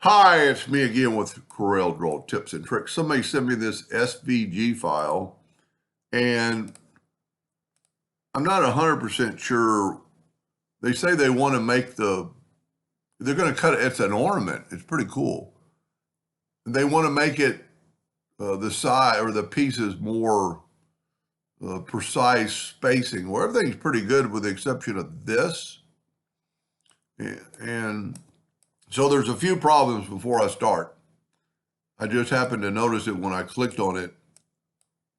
Hi, it's me again with Corel Draw Tips and Tricks. Somebody sent me this SVG file, and I'm not 100% sure. They say they want to make they're going to cut it. It's an ornament. It's pretty cool. They want to make it the side or the pieces more precise spacing, where everything's pretty good with the exception of this. And so there's a few problems before I start. I just happened to notice it when I clicked on it.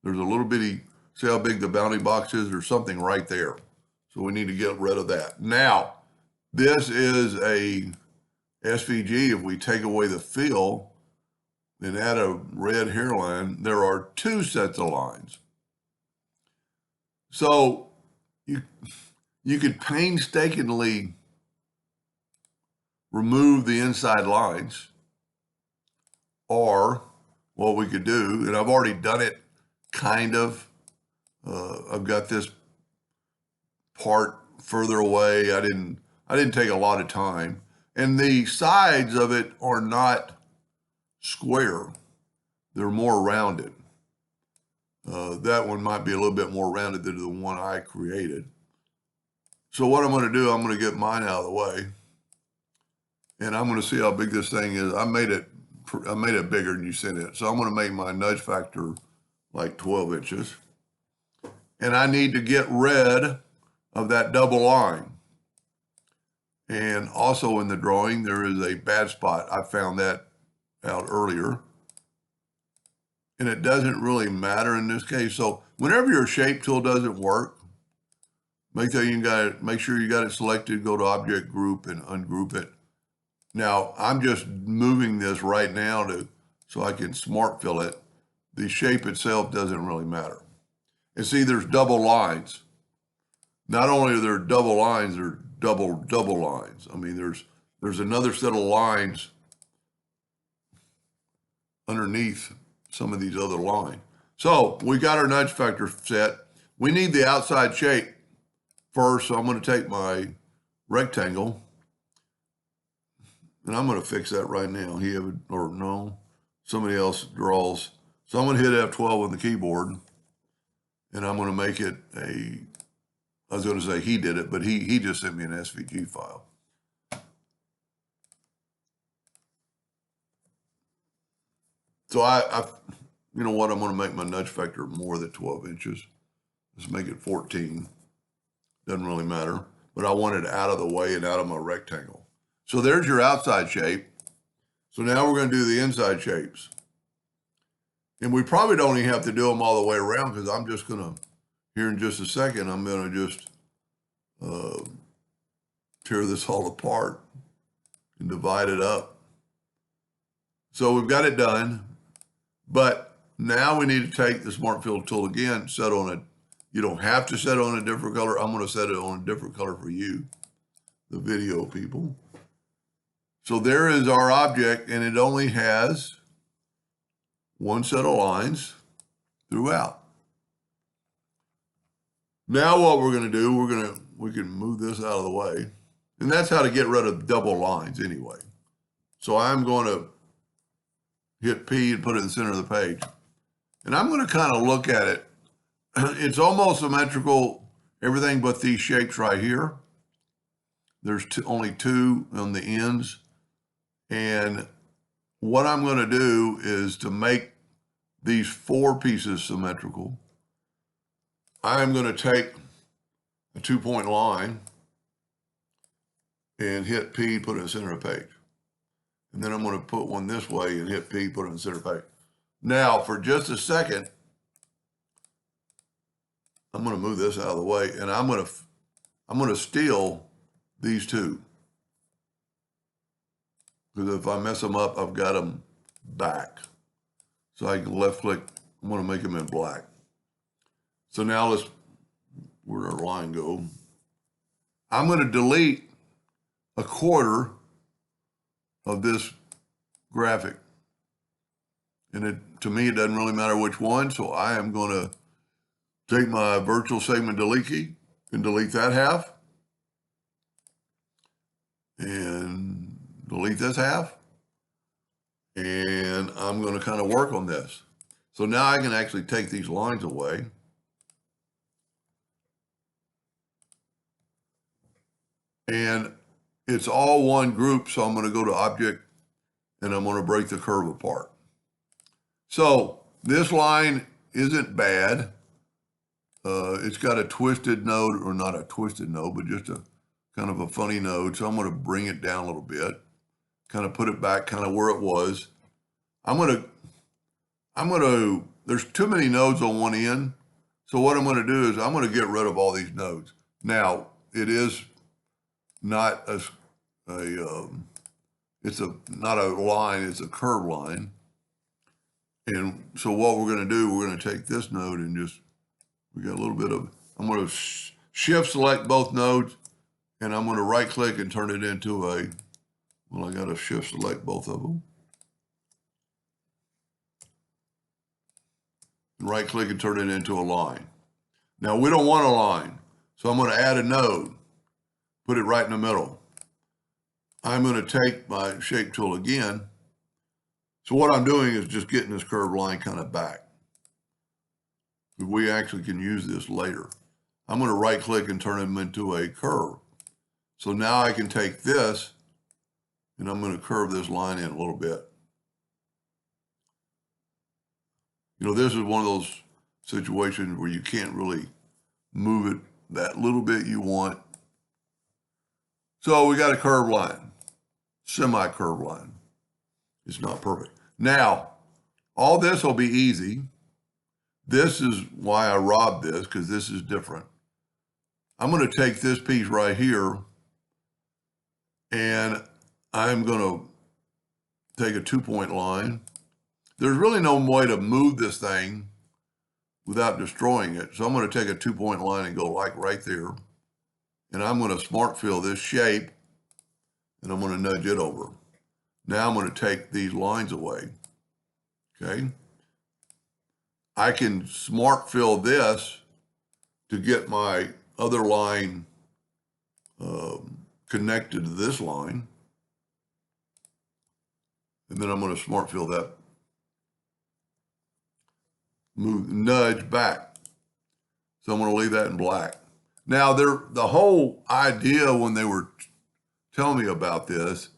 There's a little bitty, see how big the bounding box is? There's something right there. So we need to get rid of that. Now, this is a SVG. If we take away the fill and add a red hairline, there are two sets of lines. So you could painstakingly remove the inside lines, or what we could do, and I've already done it kind of. I've got this part further away. I didn't take a lot of time. And the sides of it are not square. They're more rounded. That one might be a little bit more rounded than the one I created. So what I'm going to do, I'm going to get mine out of the way. And I'm going to see how big this thing is. I made it bigger than you sent it. So I'm going to make my nudge factor like 12 inches. And I need to get rid of that double line. And also in the drawing, there is a bad spot. I found that out earlier. And it doesn't really matter in this case. So whenever your shape tool doesn't work, make sure you got it selected, go to Object Group and ungroup it. Now, I'm just moving this right now so I can smart fill it. The shape itself doesn't really matter. And see, there's double lines. Not only are there double lines, there are double lines. I mean, there's another set of lines underneath some of these other lines. So we got our nudge factor set. We need the outside shape first. So I'm going to take my rectangle, and I'm going to fix that right now. Somebody else draws. So I'm going to hit F12 on the keyboard, and I'm going to make it I was going to say he did it, but he just sent me an SVG file. So you know what, I'm going to make my nudge factor more than 12 inches. Let's make it 14. Doesn't really matter, but I want it out of the way and out of my rectangle. So there's your outside shape. So now we're going to do the inside shapes. And we probably don't even have to do them all the way around, because I'm just going to, here in just a second, I'm going to just tear this all apart and divide it up. So we've got it done, but now we need to take the Smart Fill tool again, set on it. You don't have to set it on a different color. I'm going to set it on a different color for you, the video people. So there is our object, and it only has one set of lines throughout. Now what we're going to do, we can move this out of the way. And that's how to get rid of double lines anyway. So I'm going to hit P and put it in the center of the page. And I'm going to kind of look at it. It's almost symmetrical, everything but these shapes right here. There's only two on the ends. And what I'm going to do is to make these four pieces symmetrical, I'm going to take a 2-point line and hit P, put it in the center of the page. And then I'm going to put one this way and hit P, put it in the center of the page. Now, for just a second, I'm going to move this out of the way, and I'm going to steal these two. Because if I mess them up, I've got them back. So I can left click, I'm going to make them in black. So now where'd our line go? I'm going to delete a quarter of this graphic. And to me, it doesn't really matter which one. So I am going to take my virtual segment delete key and delete that half. And delete this half. And I'm going to kind of work on this. So now I can actually take these lines away. And it's all one group, so I'm going to go to Object, and I'm going to break the curve apart. So this line isn't bad. It's got a twisted node, or not a twisted node, but just a kind of a funny node. So I'm going to bring it down a little bit, kind of put it back kind of where it was. There's too many nodes on one end. So what I'm going to do is I'm going to get rid of all these nodes. Now, it is not not a line, it's a curve line. And so what we're going to do, we're going to take this node and we got a little bit of, I'm going to shift select both nodes, and I'm going to right click and turn it into well, I got to shift select both of them. Right click and turn it into a line. Now we don't want a line, so I'm going to add a node, put it right in the middle. I'm going to take my shape tool again. So what I'm doing is just getting this curved line kind of back. We actually can use this later. I'm going to right click and turn them into a curve. So now I can take this and I'm going to curve this line in a little bit. You know, this is one of those situations where you can't really move it that little bit you want. So we got a curved line, semi-curved line. It's not perfect. Now, all this will be easy. This is why I robbed this, because this is different. I'm going to take this piece right here, and I'm going to take a 2-point line. There's really no way to move this thing without destroying it. So I'm going to take a 2-point line and go like right there. And I'm going to smart fill this shape, and I'm going to nudge it over. Now I'm going to take these lines away. Okay. I can smart fill this to get my other line connected to this line. And then I'm going to smart fill that, nudge back. So I'm going to leave that in black. Now, the whole idea when they were telling me about this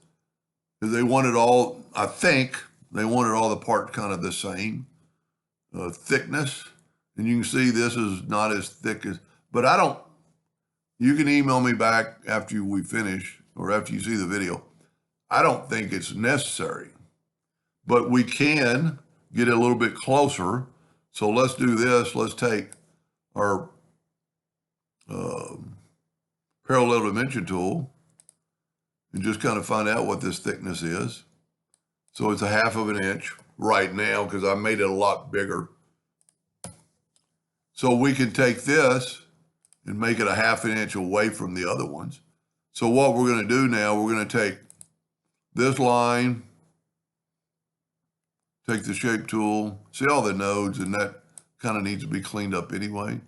is they wanted all, I think, they wanted all the parts kind of the same thickness. And you can see this is not as thick as, but I don't, you can email me back after we finish or after you see the video. I don't think it's necessary, but we can get it a little bit closer. So let's do this. Let's take our parallel dimension tool and just kind of find out what this thickness is. So it's 1/2 of an inch right now because I made it a lot bigger. So we can take this and make it 1/2 inch away from the other ones. So what we're going to do now, we're going to take this line, take the shape tool, see all the nodes, and that kind of needs to be cleaned up anyway.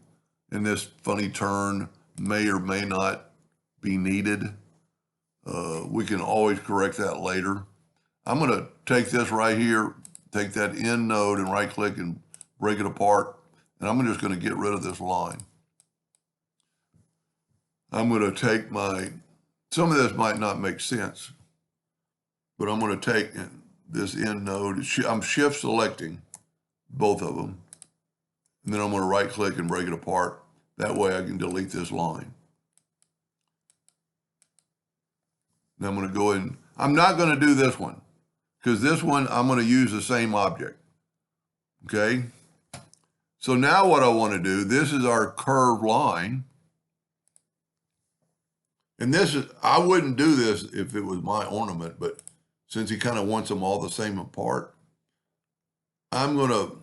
And this funny turn may or may not be needed. We can always correct that later. I'm going to take this right here, take that end node and right click and break it apart. And I'm just going to get rid of this line. I'm going to take some of this might not make sense, but I'm going to take this end node. I'm shift selecting both of them. And then I'm going to right click and break it apart. That way I can delete this line. Now I'm going to go in. I'm not going to do this one because this one I'm going to use the same object. Okay. So now what I want to do, this is our curved line. And this is, I wouldn't do this if it was my ornament, but since he kind of wants them all the same apart, I'm going to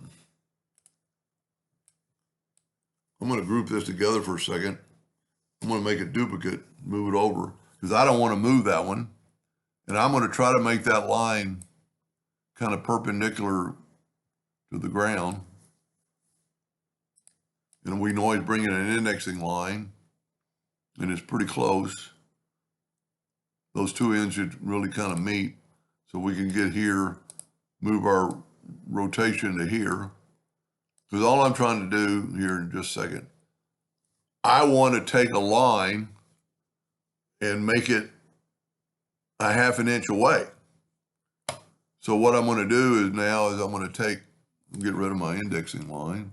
group this together for a second. I'm going to make a duplicate, move it over, because I don't want to move that one. And I'm going to try to make that line kind of perpendicular to the ground. And we can always bring in an indexing line, and it's pretty close. Those two ends should really kind of meet. So we can get here move our rotation to here, because all I'm trying to do here in just a second, I want to take a line and make it a 1/2 inch away. So what I'm going to do is I'm going to get rid of my indexing line.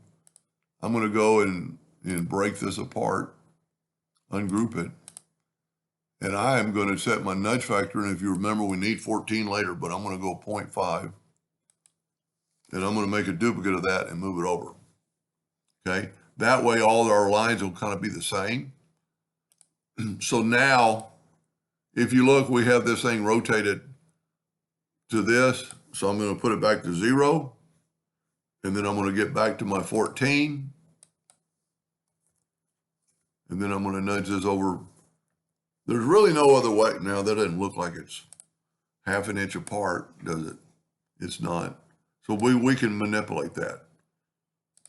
I'm going to go and break this apart, ungroup it. And I am going to set my nudge factor. And if you remember, we need 14 later, but I'm going to go 0.5. And I'm going to make a duplicate of that and move it over. Okay. That way, all our lines will kind of be the same. So now, if you look, we have this thing rotated to this. So I'm going to put it back to 0. And then I'm going to get back to my 14. And then I'm going to nudge this over. There's really no other way. Now, that doesn't look like it's 1/2 inch apart, does it? It's not. So we can manipulate that.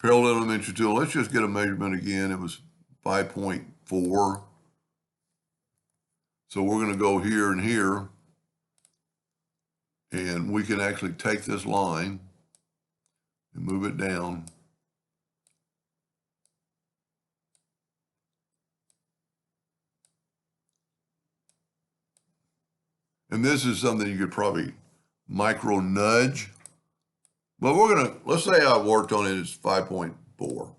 Parallel dimension tool, let's just get a measurement again. It was 5.4. So we're going to go here and here. And we can actually take this line and move it down. And this is something you could probably micro nudge. But let's say I worked on it as 5.4.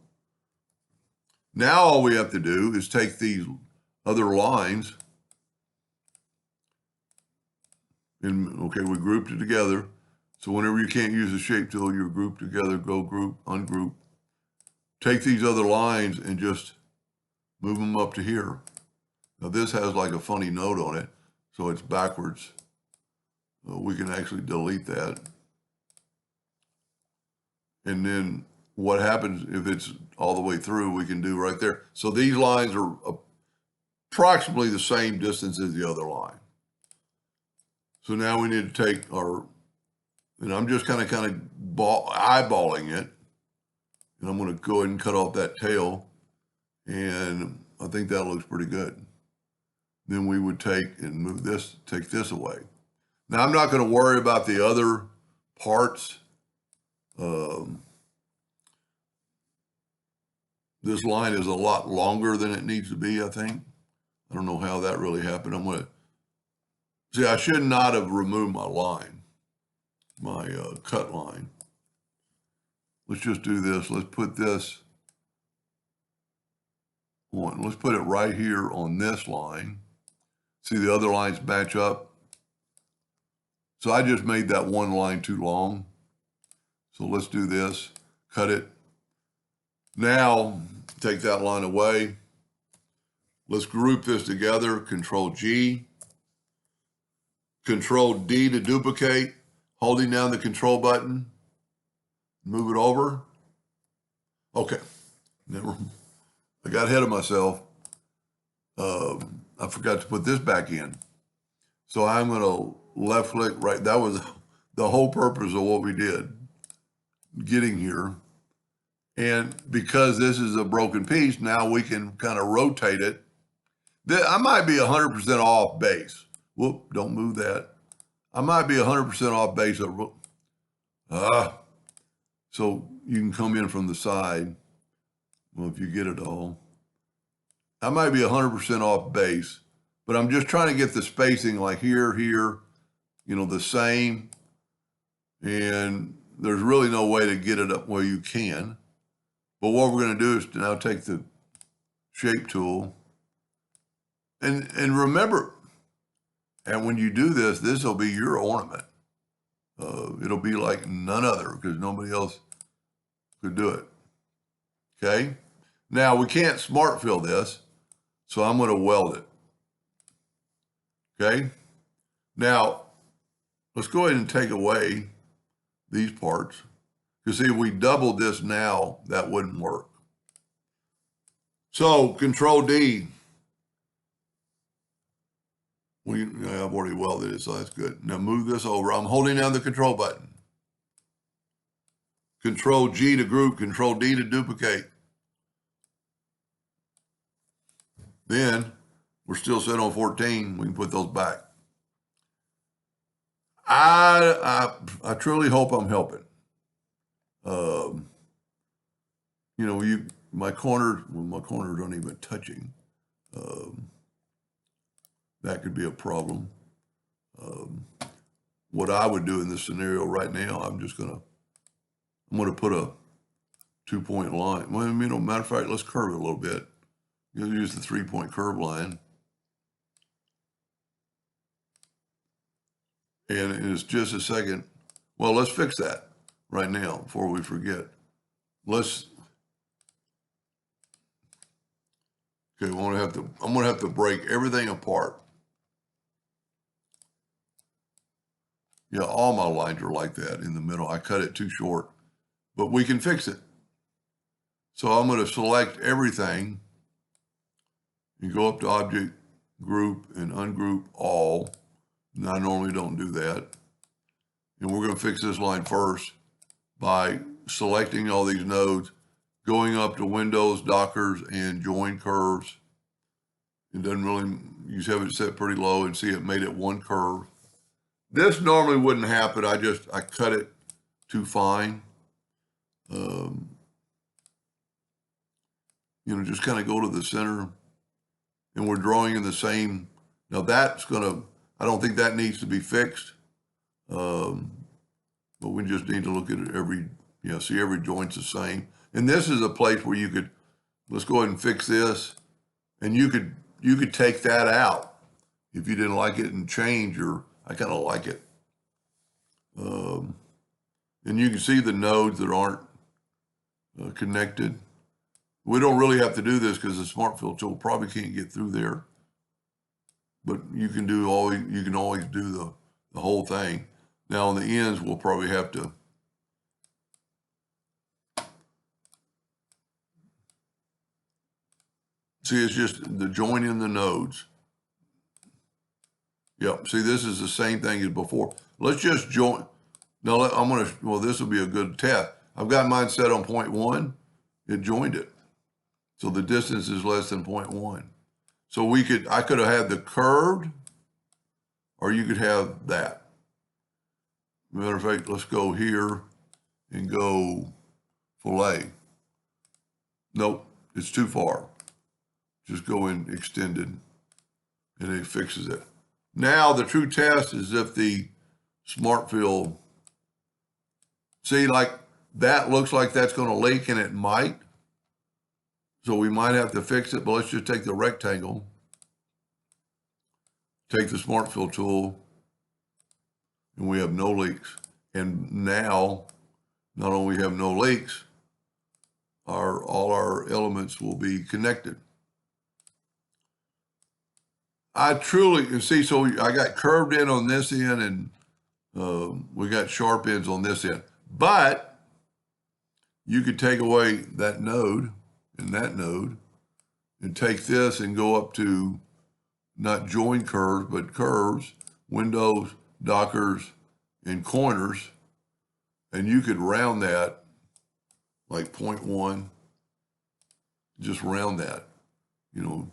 Now all we have to do is take these other lines and, okay, we grouped it together. So whenever you can't use the shape tool, you're grouped together, go group, ungroup. Take these other lines and just move them up to here. Now this has like a funny note on it, so it's backwards. We can actually delete that. And then what happens if it's all the way through, we can do right there. So these lines are approximately the same distance as the other line. So now we need to take and I'm just kind of eyeballing it. And I'm going to go ahead and cut off that tail. And I think that looks pretty good. Then we would take this away. Now I'm not going to worry about the other parts. This line is a lot longer than it needs to be, I think. I don't know how that really happened. I should not have removed my line, my cut line. Let's just do this. Let's put this on. Let's put it right here on this line. See, the other lines match up. So I just made that one line too long. So let's do this, cut it. Now, take that line away. Let's group this together, Control G. Control D to duplicate, holding down the control button. Move it over. Okay, I got ahead of myself. I forgot to put this back in. So I'm going to left click right. That was the whole purpose of what we did, getting here. And because this is a broken piece, now we can kind of rotate it. I might be 100% off base. Whoop, don't move that. I might be 100% off base. So you can come in from the side. Well, if you get it all. I might be 100% off base, but I'm just trying to get the spacing like here, the same. And there's really no way to get it up where you can. But what we're going to do is now take the shape tool. And remember, and when you do this, this will be your ornament. It'll be like none other because nobody else could do it. Okay? Now, we can't smart fill this, so I'm going to weld it. Okay? Now, let's go ahead and take away these parts. Because see, if we doubled this now, that wouldn't work. So, Control D. I've already welded it, so that's good. Now move this over. I'm holding down the control button. Control G to group, Control D to duplicate. Then we're still set on 14. We can put those back. I truly hope I'm helping. You know, my corners aren't even touching. That could be a problem. What I would do in this scenario right now, I'm gonna put a 2-point line. Well, you know, matter of fact, let's curve it a little bit. You'll use the 3-point curve line. And it's just a second. Well, let's fix that right now before we forget. Okay, I'm gonna have to break everything apart. Yeah, all my lines are like that in the middle. I cut it too short, but we can fix it. So I'm going to select everything and go up to Object, Group, and Ungroup All. And I normally don't do that. And we're going to fix this line first by selecting all these nodes, going up to Windows, Dockers, and Join Curves. It doesn't really, you have it set pretty low and see it made it one curve. This normally wouldn't happen. I cut it too fine. You know, just kind of go to the center, and we're drawing in the same. Now I don't think that needs to be fixed. But we just need to look at it see every joint's the same. And this is a place where let's go ahead and fix this. And you could take that out if you didn't like it and change I kind of like it. And you can see the nodes that aren't connected. We don't really have to do this because the Smart Fill tool probably can't get through there. But you can always do the whole thing. Now on the ends, we'll probably have to see, it's just the joining the nodes. Yep, see, this is the same thing as before. Let's just join. Now, this will be a good test. I've got mine set on 0.1. It joined it. So the distance is less than 0.1. So I could have had the curved, or you could have that. Matter of fact, let's go here and go fillet. Nope, it's too far. Just go in extended, and it fixes it. Now the true test is if the Smart Fill, see, like that looks like that's going to leak, and it might. So we might have to fix it, but let's just take the rectangle, take the Smart Fill tool, and we have no leaks. And now, not only have no leaks, all our elements will be connected. So I got curved in on this end, and we got sharp ends on this end. But you could take away that node and that node and take this and go up to not join curves, but curves, windows, dockers, and corners. And you could round that like 0.1, just round that, you know.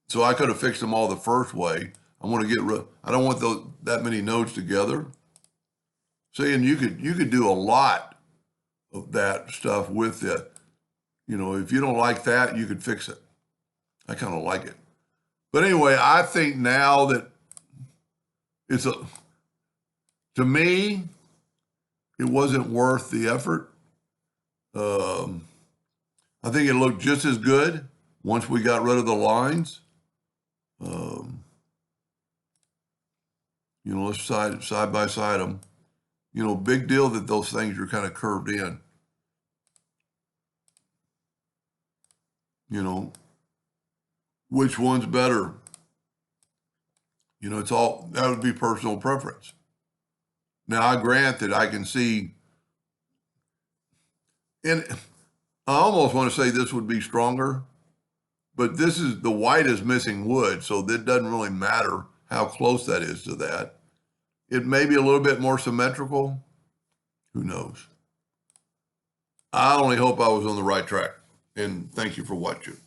So I could have fixed them all the first way. I don't want that many nodes together. See, and you could do a lot of that stuff with it. You know, if you don't like that, you could fix it. I kind of like it. But anyway, I think now that to me, it wasn't worth the effort. I think it looked just as good once we got rid of the lines. You know, let's side by side them. You know, big deal that those things are kind of curved in. You know, which one's better? You know, that would be personal preference. Now, I grant that I can see, and I almost want to say this would be stronger, but the white is missing wood, so that doesn't really matter how close that is to that. It may be a little bit more symmetrical. Who knows? I only hope I was on the right track. And thank you for watching.